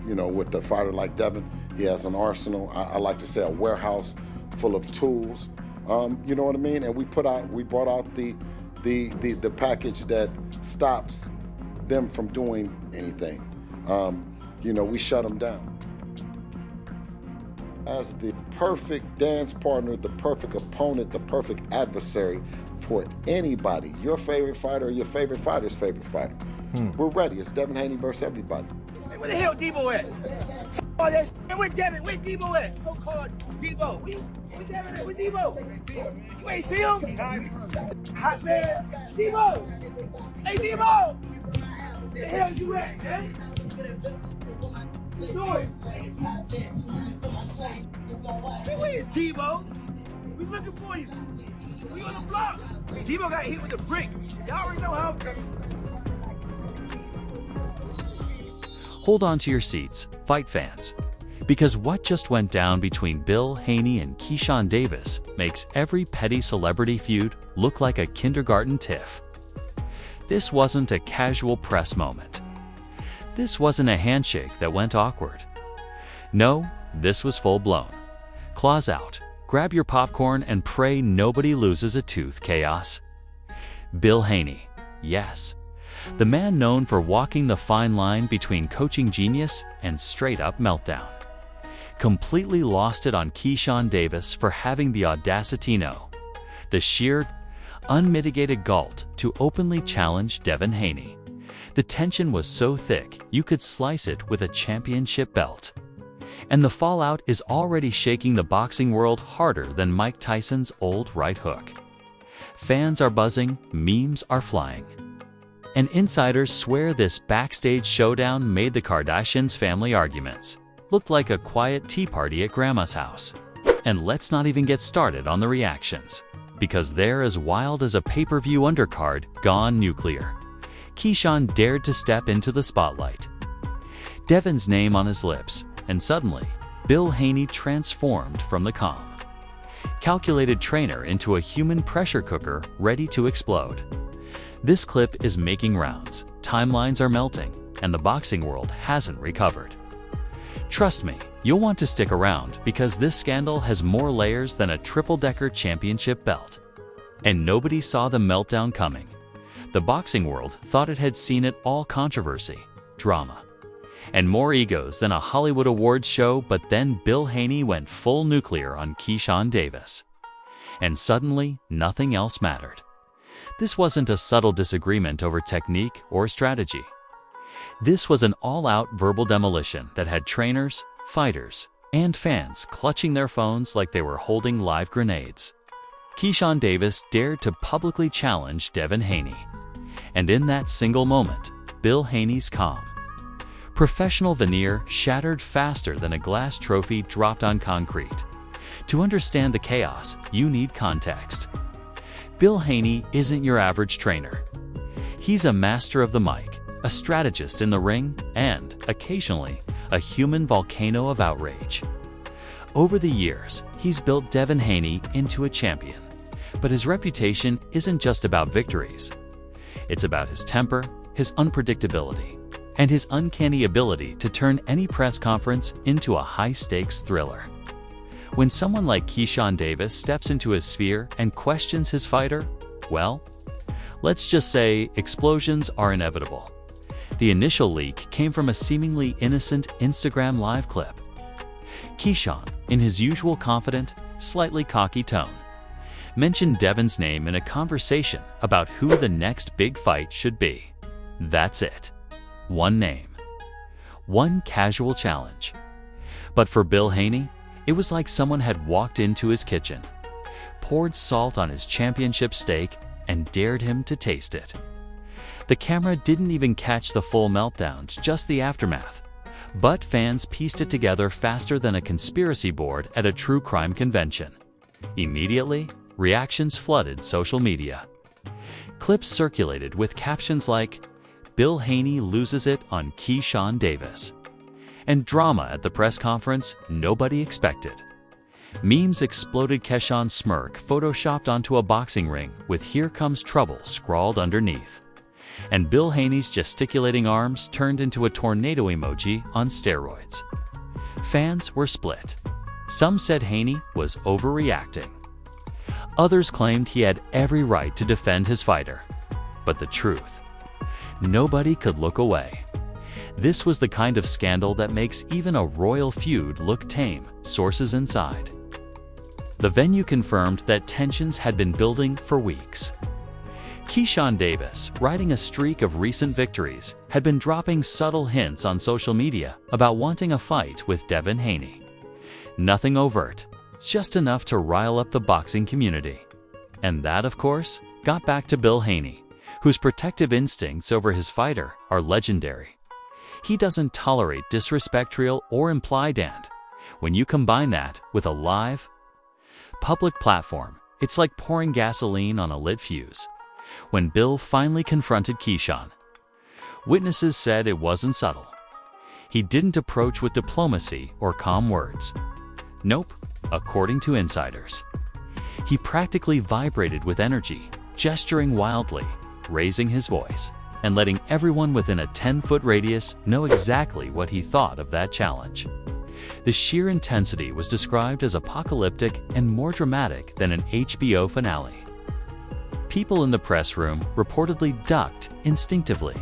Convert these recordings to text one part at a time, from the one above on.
with a fighter like Devin, he has an arsenal. I like to say a warehouse full of tools. You know what I mean? And we brought out the package that stops them from doing anything. We shut them down. As the perfect dance partner, the perfect opponent, the perfect adversary for anybody, your favorite fighter or your favorite fighter's favorite fighter. We're ready. It's Devin Haney versus everybody. Hey, where the hell Debo at? All that shit. Where Devin? Where Debo at? So-called Debo. Where Devin at? Where Debo? You ain't see him? Hot man. Debo! Hey, Debo! Where the hell you at, man? Hey, where's Debo? We looking for you. We on the block. Debo got hit with a brick. Y'all already know how. Hold on to your seats, fight fans, because what just went down between Bill Haney and Keyshawn Davis makes every petty celebrity feud look like a kindergarten tiff. This wasn't a casual press moment. This wasn't a handshake that went awkward. No, this was full-blown. Claws out, grab your popcorn and pray nobody loses a tooth chaos. Bill Haney, yes, the man known for walking the fine line between coaching genius and straight-up meltdown, completely lost it on Keyshawn Davis for having the audacity, the sheer, unmitigated gall to openly challenge Devin Haney. The tension was so thick you could slice it with a championship belt. And the fallout is already shaking the boxing world harder than Mike Tyson's old right hook. Fans are buzzing, memes are flying. And insiders swear this backstage showdown made the Kardashians' family arguments look like a quiet tea party at grandma's house. And let's not even get started on the reactions, because they're as wild as a pay-per-view undercard gone nuclear. Keyshawn dared to step into the spotlight. Devin's name on his lips, and suddenly, Bill Haney transformed from the calm, calculated trainer into a human pressure cooker ready to explode. This clip is making rounds, timelines are melting, and the boxing world hasn't recovered. Trust me, you'll want to stick around because this scandal has more layers than a triple-decker championship belt. And nobody saw the meltdown coming. The boxing world thought it had seen it all: controversy, drama, and more egos than a Hollywood awards show, but then Bill Haney went full nuclear on Keyshawn Davis. And suddenly, nothing else mattered. This wasn't a subtle disagreement over technique or strategy. This was an all-out verbal demolition that had trainers, fighters, and fans clutching their phones like they were holding live grenades. Keyshawn Davis dared to publicly challenge Devin Haney. And in that single moment, Bill Haney's calm, professional veneer shattered faster than a glass trophy dropped on concrete. To understand the chaos, you need context. Bill Haney isn't your average trainer. He's a master of the mic, a strategist in the ring, and, occasionally, a human volcano of outrage. Over the years, he's built Devin Haney into a champion. But his reputation isn't just about victories. It's about his temper, his unpredictability, and his uncanny ability to turn any press conference into a high-stakes thriller. When someone like Keyshawn Davis steps into his sphere and questions his fighter, well, let's just say explosions are inevitable. The initial leak came from a seemingly innocent Instagram live clip. Keyshawn, in his usual confident, slightly cocky tone, mentioned Devin's name in a conversation about who the next big fight should be. That's it. One name. One casual challenge. But for Bill Haney, it was like someone had walked into his kitchen, poured salt on his championship steak, and dared him to taste it. The camera didn't even catch the full meltdown, just the aftermath. But fans pieced it together faster than a conspiracy board at a true crime convention. Immediately, reactions flooded social media. Clips circulated with captions like, "Bill Haney loses it on Keyshawn Davis," and drama at the press conference nobody expected. Memes exploded. Keyshawn's smirk photoshopped onto a boxing ring with "Here Comes Trouble" scrawled underneath. and Bill Haney's gesticulating arms turned into a tornado emoji on steroids. Fans were split. Some said Haney was overreacting. Others claimed he had every right to defend his fighter. But the truth, nobody could look away. This was the kind of scandal that makes even a royal feud look tame, sources inside. The venue confirmed that tensions had been building for weeks. Keyshawn Davis, riding a streak of recent victories, had been dropping subtle hints on social media about wanting a fight with Devin Haney. Nothing overt, just enough to rile up the boxing community. And that, of course, got back to Bill Haney, whose protective instincts over his fighter are legendary. He doesn't tolerate disrespect, real or implied, and when you combine that with a live, public platform, it's like pouring gasoline on a lit fuse. When Bill finally confronted Keyshawn, witnesses said it wasn't subtle. He didn't approach with diplomacy or calm words. Nope, according to insiders. He practically vibrated with energy, gesturing wildly, raising his voice, and letting everyone within a 10-foot radius know exactly what he thought of that challenge. The sheer intensity was described as apocalyptic and more dramatic than an HBO finale. People in the press room reportedly ducked instinctively,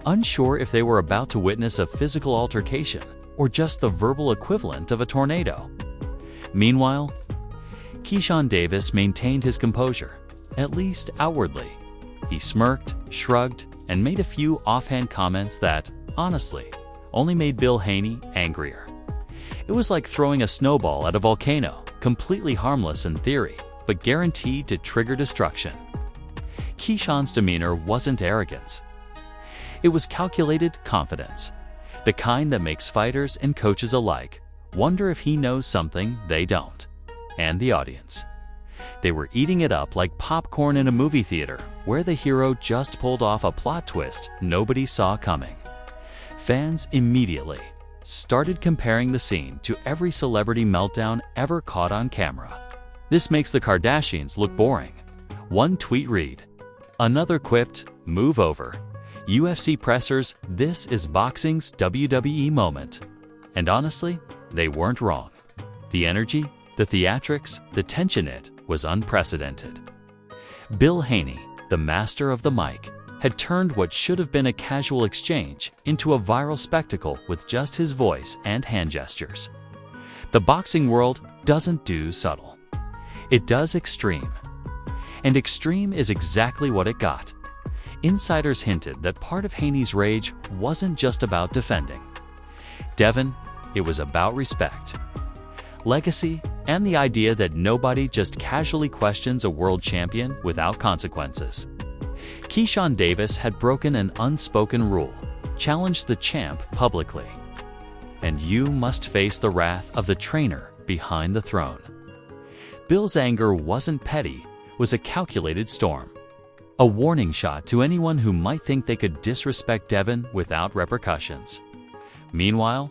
unsure if they were about to witness a physical altercation or just the verbal equivalent of a tornado. Meanwhile, Keyshawn Davis maintained his composure, at least outwardly. He smirked, shrugged, and made a few offhand comments that, honestly, only made Bill Haney angrier. It was like throwing a snowball at a volcano, completely harmless in theory, but guaranteed to trigger destruction. Keyshawn's demeanor wasn't arrogance. It was calculated confidence, the kind that makes fighters and coaches alike wonder if he knows something they don't. And the audience. They were eating it up like popcorn in a movie theater where the hero just pulled off a plot twist nobody saw coming. Fans immediately started comparing the scene to every celebrity meltdown ever caught on camera. This makes the Kardashians look boring. One tweet read. Another quipped, "Move over. UFC pressers, this is boxing's WWE moment." And honestly, they weren't wrong. The energy, the theatrics, the tension, it was unprecedented. Bill Haney, the master of the mic, had turned what should have been a casual exchange into a viral spectacle with just his voice and hand gestures. The boxing world doesn't do subtle. It does extreme. And extreme is exactly what it got. Insiders hinted that part of Haney's rage wasn't just about defending Devin, it was about respect, legacy, and the idea that nobody just casually questions a world champion without consequences. Keyshawn Davis had broken an unspoken rule, challenged the champ publicly. And you must face the wrath of the trainer behind the throne. Bill's anger wasn't petty, it was a calculated storm. A warning shot to anyone who might think they could disrespect Devin without repercussions. Meanwhile,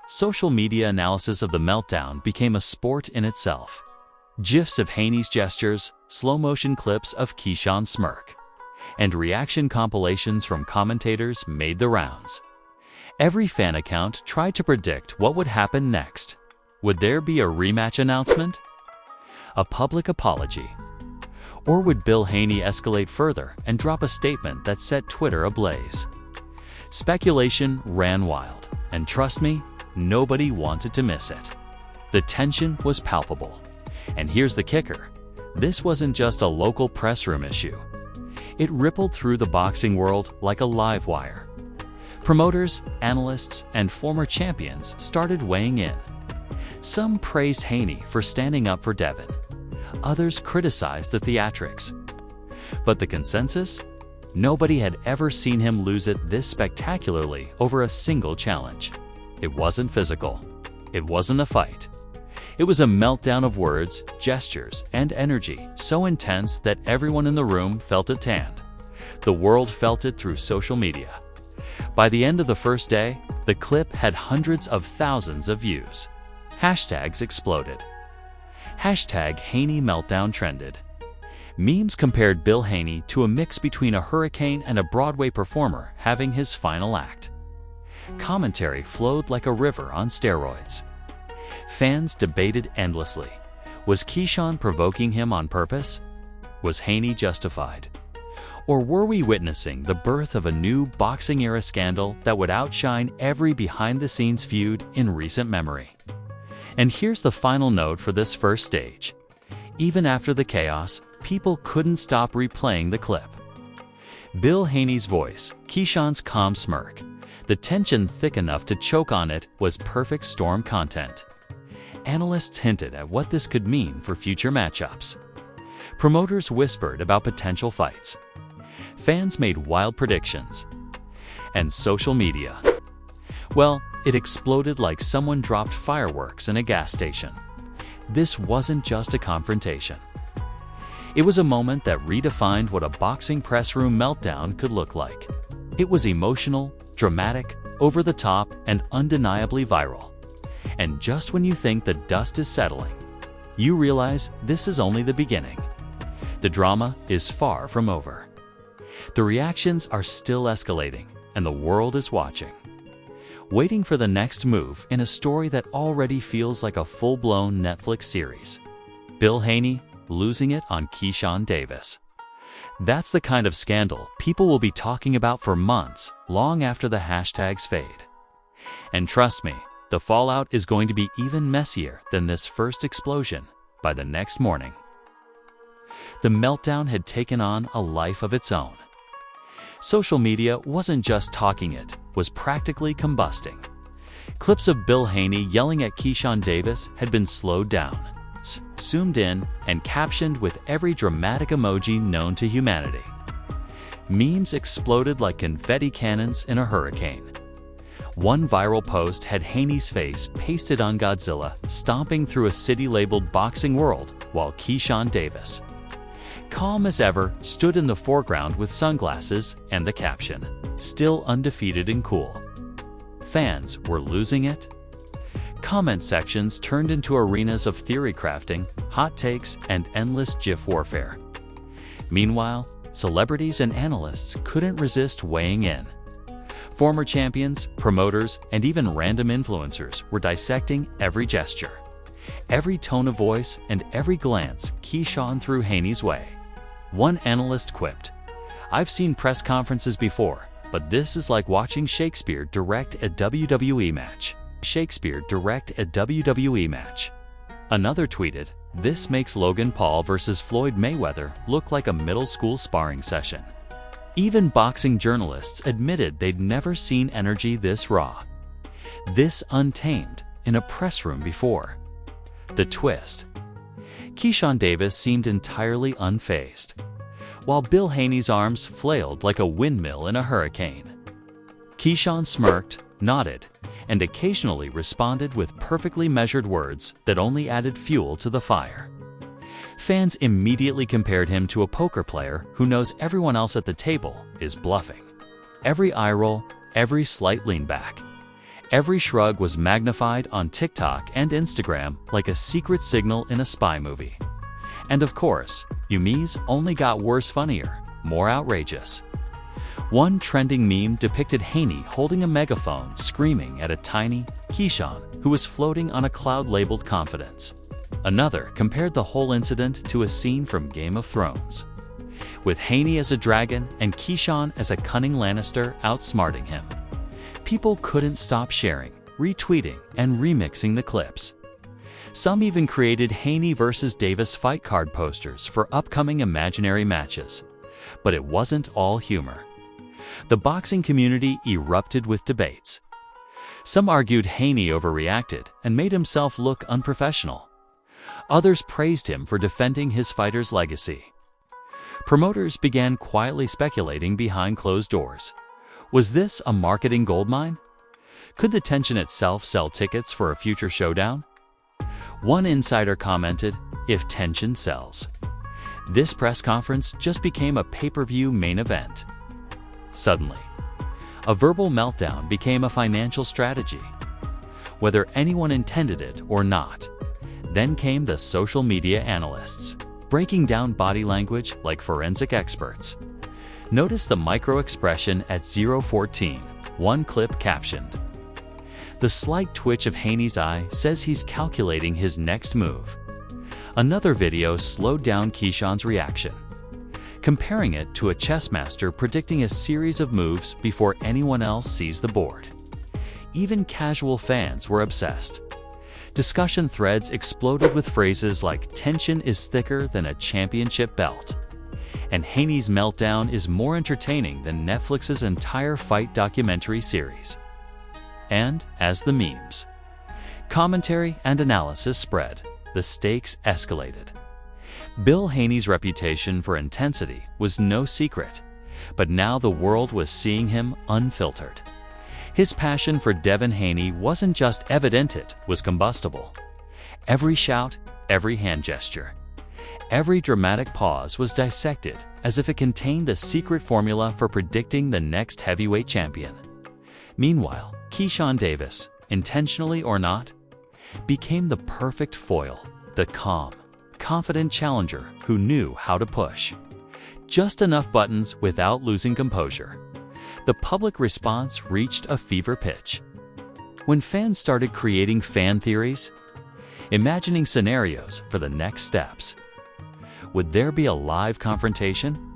social media analysis of the meltdown became a sport in itself. GIFs of Haney's gestures, slow-motion clips of Keyshawn's smirk, and reaction compilations from commentators made the rounds. Every fan account tried to predict what would happen next. Would there be a rematch announcement? A public apology? Or would Bill Haney escalate further and drop a statement that set Twitter ablaze? Speculation ran wild, and trust me, nobody wanted to miss it. The tension was palpable. And here's the kicker. This wasn't just a local press room issue. It rippled through the boxing world like a live wire. Promoters, analysts, and former champions started weighing in. Some praised Haney for standing up for Devin. Others criticized the theatrics. But the consensus? Nobody had ever seen him lose it this spectacularly over a single challenge. It wasn't physical. It wasn't a fight. It was a meltdown of words, gestures, and energy so intense that everyone in the room felt it tanned. The world felt it through social media. By the end of the first day, the clip had hundreds of thousands of views. Hashtags exploded. Hashtag Haney Meltdown trended. Memes compared Bill Haney to a mix between a hurricane and a Broadway performer having his final act. Commentary flowed like a river on steroids. Fans debated endlessly. Was Keyshawn provoking him on purpose? Was Haney justified? Or were we witnessing the birth of a new boxing-era scandal that would outshine every behind-the-scenes feud in recent memory? And here's the final note for this first stage. Even after the chaos, people couldn't stop replaying the clip. Bill Haney's voice, Keyshawn's calm smirk, the tension thick enough to choke on it was perfect storm content. Analysts hinted at what this could mean for future matchups. Promoters whispered about potential fights. Fans made wild predictions. And social media, well, it exploded like someone dropped fireworks in a gas station. This wasn't just a confrontation. It was a moment that redefined what a boxing press room meltdown could look like. It was emotional, dramatic, over the top, and undeniably viral. And just when you think the dust is settling, you realize this is only the beginning. The drama is far from over. The reactions are still escalating, and the world is watching, waiting for the next move in a story that already feels like a full-blown Netflix series. Bill Haney losing it on Keyshawn Davis. That's the kind of scandal people will be talking about for months, long after the hashtags fade. And trust me, the fallout is going to be even messier than this first explosion by the next morning. The meltdown had taken on a life of its own. Social media wasn't just talking, it was practically combusting. Clips of Bill Haney yelling at Keyshawn Davis had been slowed down, zoomed in, and captioned with every dramatic emoji known to humanity. Memes exploded like confetti cannons in a hurricane. One viral post had Haney's face pasted on Godzilla stomping through a city labeled Boxing World, while Keyshawn Davis, calm as ever, stood in the foreground with sunglasses and the caption, "Still undefeated and cool." Fans were losing it. Comment sections turned into arenas of theory crafting, hot takes, and endless GIF warfare. Meanwhile, celebrities and analysts couldn't resist weighing in. Former champions, promoters, and even random influencers were dissecting every gesture, every tone of voice, and every glance Keyshawn threw Haney's way. One analyst quipped, "I've seen press conferences before, but this is like watching Shakespeare direct a WWE match." Shakespeare direct a WWE match. Another tweeted, "This makes Logan Paul versus Floyd Mayweather look like a middle school sparring session." Even boxing journalists admitted they'd never seen energy this raw, this untamed, in a press room before. The twist: Keyshawn Davis seemed entirely unfazed, while Bill Haney's arms flailed like a windmill in a hurricane. Keyshawn smirked, nodded, and occasionally responded with perfectly measured words that only added fuel to the fire. Fans immediately compared him to a poker player who knows everyone else at the table is bluffing. Every eye roll, every slight lean back, every shrug was magnified on TikTok and Instagram like a secret signal in a spy movie. And of course, Yumi's only got worse, funnier, more outrageous. One trending meme depicted Haney holding a megaphone screaming at a tiny Keyshawn who was floating on a cloud labeled confidence. Another compared the whole incident to a scene from Game of Thrones, with Haney as a dragon and Keyshawn as a cunning Lannister outsmarting him. People couldn't stop sharing, retweeting, and remixing the clips. Some even created Haney versus Davis fight card posters for upcoming imaginary matches. But it wasn't all humor. The boxing community erupted with debates. Some argued Haney overreacted and made himself look unprofessional. Others praised him for defending his fighter's legacy. Promoters began quietly speculating behind closed doors. Was this a marketing goldmine? Could the tension itself sell tickets for a future showdown? One insider commented, "If tension sells, this press conference just became a pay-per-view main event." Suddenly, a verbal meltdown became a financial strategy, whether anyone intended it or not. Then came the social media analysts. breaking down body language like forensic experts. Notice the micro-expression at 0:14, one clip captioned. The slight twitch of Haney's eye says he's calculating his next move. Another video slowed down Keyshawn's reaction, comparing it to a chess master predicting a series of moves before anyone else sees the board. Even casual fans were obsessed. Discussion threads exploded with phrases like "tension is thicker than a championship belt," and "Haney's meltdown is more entertaining than Netflix's entire fight documentary series." And as the memes, commentary and analysis spread, the stakes escalated. Bill Haney's reputation for intensity was no secret, but now the world was seeing him unfiltered. His passion for Devin Haney wasn't just evident, it was combustible. Every shout, every hand gesture, every dramatic pause was dissected as if it contained the secret formula for predicting the next heavyweight champion. Meanwhile, Keyshawn Davis, intentionally or not, became the perfect foil, the calm, confident challenger who knew how to push just enough buttons without losing composure. The public response reached a fever pitch. When fans started creating fan theories, imagining scenarios for the next steps. Would there be a live confrontation?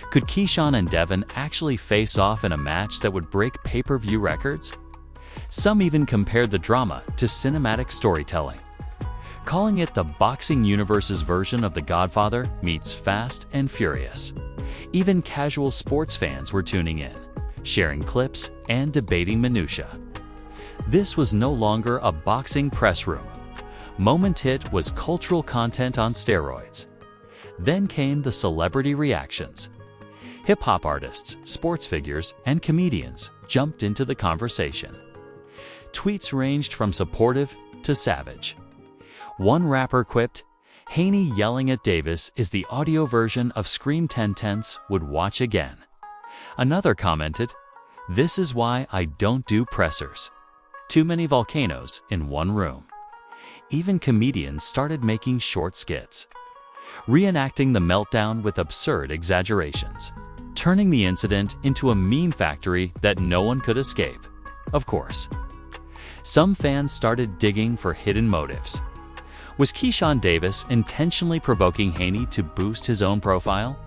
Could Keyshawn and Devin actually face off in a match that would break pay-per-view records? Some even compared the drama to cinematic storytelling, calling it the boxing universe's version of The Godfather meets Fast and Furious. Even casual sports fans were tuning in, sharing clips and debating minutiae. This was no longer a boxing press room. Moment hit was cultural content on steroids. Then came the celebrity reactions. Hip-hop artists, sports figures, and comedians jumped into the conversation. Tweets ranged from supportive to savage. One rapper quipped, "Haney yelling at Davis is the audio version of Scream 10/10's Would Watch Again." Another commented, "This is why I don't do pressers. Too many volcanoes in one room." Even comedians started making short skits, reenacting the meltdown with absurd exaggerations, turning the incident into a meme factory that no one could escape. Of course, some fans started digging for hidden motives. Was Keyshawn Davis intentionally provoking Haney to boost his own profile?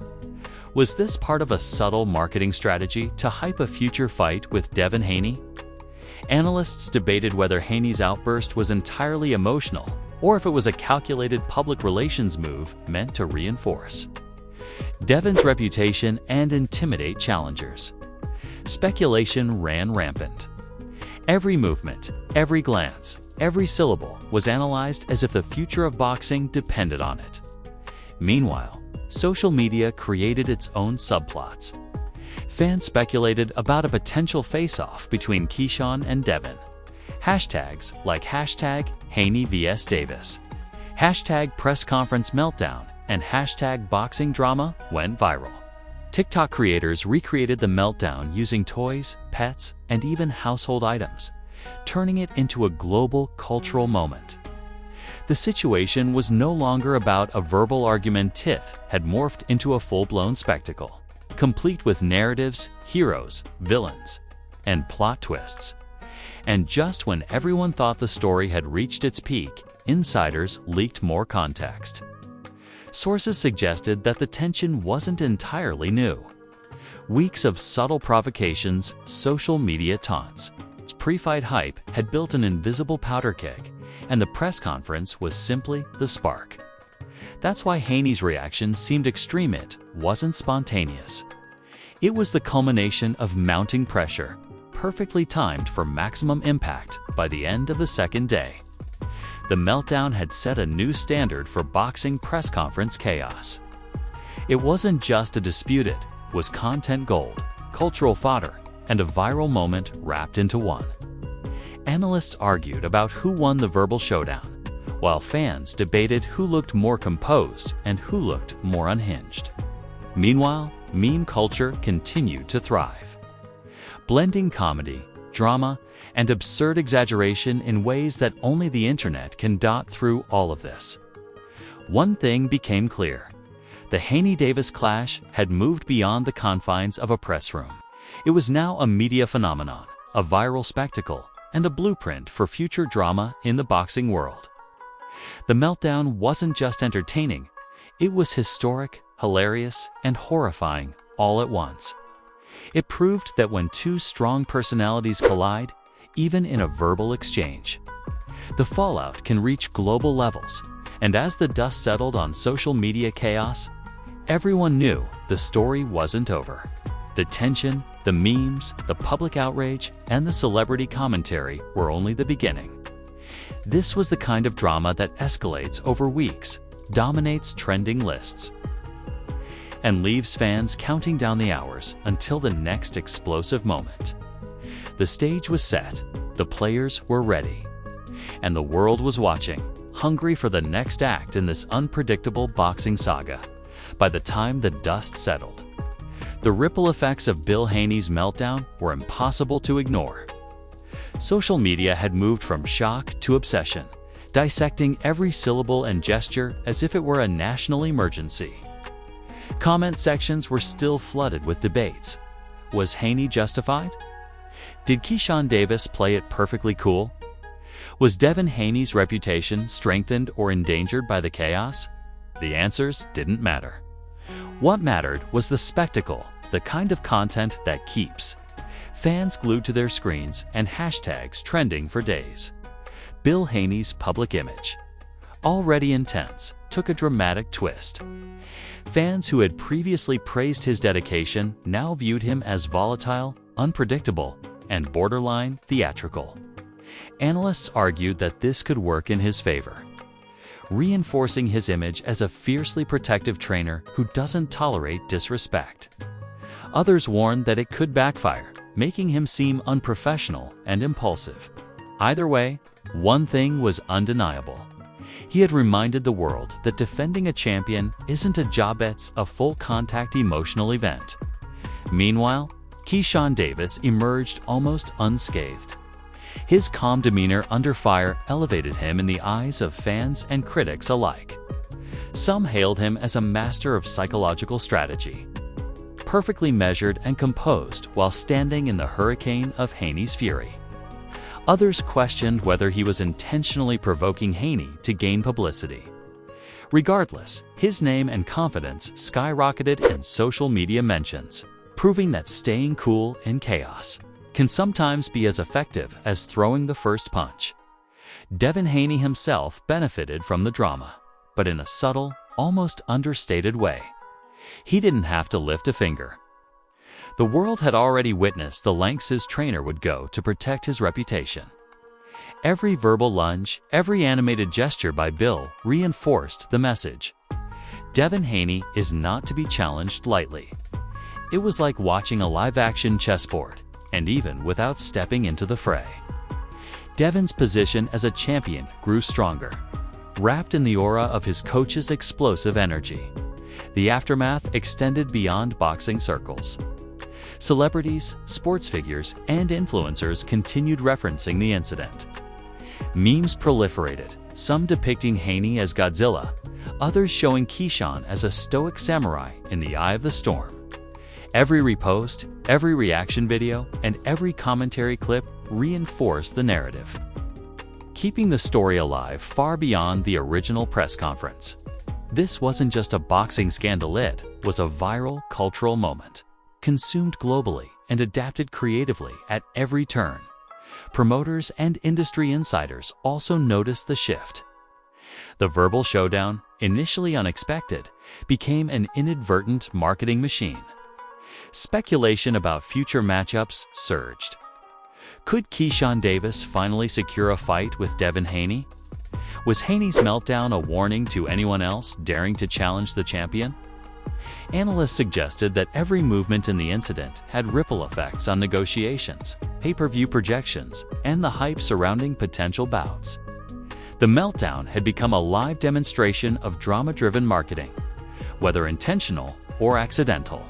Was this part of a subtle marketing strategy to hype a future fight with Devin Haney? Analysts debated whether Haney's outburst was entirely emotional or if it was a calculated public relations move meant to reinforce Devin's reputation and intimidate challengers. Speculation ran rampant. Every movement, every glance, every syllable was analyzed as if the future of boxing depended on it. Meanwhile, social media created its own subplots. Fans speculated about a potential face-off between Keyshawn and Devin. Hashtags like hashtag Haney vs Davis, hashtag press conference meltdown, and hashtag boxing drama went viral. TikTok creators recreated the meltdown using toys, pets, and even household items, turning it into a global cultural moment. The situation was no longer about a verbal argument. Tiff had morphed into a full-blown spectacle, complete with narratives, heroes, villains, and plot twists. And just when everyone thought the story had reached its peak, insiders leaked more context. Sources suggested that the tension wasn't entirely new. Weeks of subtle provocations, social media taunts, pre-fight hype had built an invisible powder keg, and the press conference was simply the spark. That's why Haney's reaction seemed extreme. It wasn't spontaneous. It was the culmination of mounting pressure, perfectly timed for maximum impact by the end of the second day. The meltdown had set a new standard for boxing press conference chaos. It wasn't just a dispute, it was content gold, cultural fodder, and a viral moment wrapped into one. Analysts argued about who won the verbal showdown, while fans debated who looked more composed and who looked more unhinged. Meanwhile, meme culture continued to thrive, blending comedy, drama, and absurd exaggeration in ways that only the internet can dot through all of this. One thing became clear: The Haney-Davis clash had moved beyond the confines of a press room. It was now a media phenomenon, a viral spectacle, and a blueprint for future drama in the boxing world. The meltdown wasn't just entertaining, it was historic, hilarious, and horrifying all at once. It proved that when two strong personalities collide, even in a verbal exchange, the fallout can reach global levels, and as the dust settled on social media chaos, everyone knew the story wasn't over. The tension, the memes, the public outrage, and the celebrity commentary were only the beginning. This was the kind of drama that escalates over weeks, dominates trending lists, and leaves fans counting down the hours until the next explosive moment. The stage was set, the players were ready, and the world was watching, hungry for the next act in this unpredictable boxing saga. By the time the dust settled, the ripple effects of Bill Haney's meltdown were impossible to ignore. Social media had moved from shock to obsession, dissecting every syllable and gesture as if it were a national emergency. Comment sections were still flooded with debates. Was Haney justified? Did Keyshawn Davis play it perfectly cool? Was Devin Haney's reputation strengthened or endangered by the chaos? The answers didn't matter. What mattered was the spectacle, the kind of content that keeps fans glued to their screens and hashtags trending for days. Bill Haney's public image, already intense, took a dramatic twist. Fans who had previously praised his dedication now viewed him as volatile, unpredictable, and borderline theatrical. Analysts argued that this could work in his favor, reinforcing his image as a fiercely protective trainer who doesn't tolerate disrespect. Others warned that it could backfire, making him seem unprofessional and impulsive. Either way, one thing was undeniable. He had reminded the world that defending a champion isn't a job, it's a full-contact emotional event. Meanwhile, Keyshawn Davis emerged almost unscathed. His calm demeanor under fire elevated him in the eyes of fans and critics alike. Some hailed him as a master of psychological strategy, perfectly measured and composed while standing in the hurricane of Haney's fury. Others questioned whether he was intentionally provoking Haney to gain publicity. Regardless, his name and confidence skyrocketed in social media mentions, proving that staying cool in chaos can sometimes be as effective as throwing the first punch. Devin Haney himself benefited from the drama, but in a subtle, almost understated way. He didn't have to lift a finger. The world had already witnessed the lengths his trainer would go to protect his reputation. Every verbal lunge, every animated gesture by Bill reinforced the message. Devin Haney is not to be challenged lightly. It was like watching a live-action chessboard, and even without stepping into the fray, Devin's position as a champion grew stronger, wrapped in the aura of his coach's explosive energy. The aftermath extended beyond boxing circles. Celebrities, sports figures, and influencers continued referencing the incident. Memes proliferated, some depicting Haney as Godzilla, others showing Keyshawn as a stoic samurai in the eye of the storm. Every repost, every reaction video, and every commentary clip reinforced the narrative, keeping the story alive far beyond the original press conference. This wasn't just a boxing scandal, it was a viral cultural moment, consumed globally and adapted creatively at every turn. Promoters and industry insiders also noticed the shift. The verbal showdown, initially unexpected, became an inadvertent marketing machine. Speculation about future matchups surged. Could Keyshawn Davis finally secure a fight with Devin Haney? Was Haney's meltdown a warning to anyone else daring to challenge the champion? Analysts suggested that every movement in the incident had ripple effects on negotiations, pay-per-view projections, and the hype surrounding potential bouts. The meltdown had become a live demonstration of drama-driven marketing, whether intentional or accidental.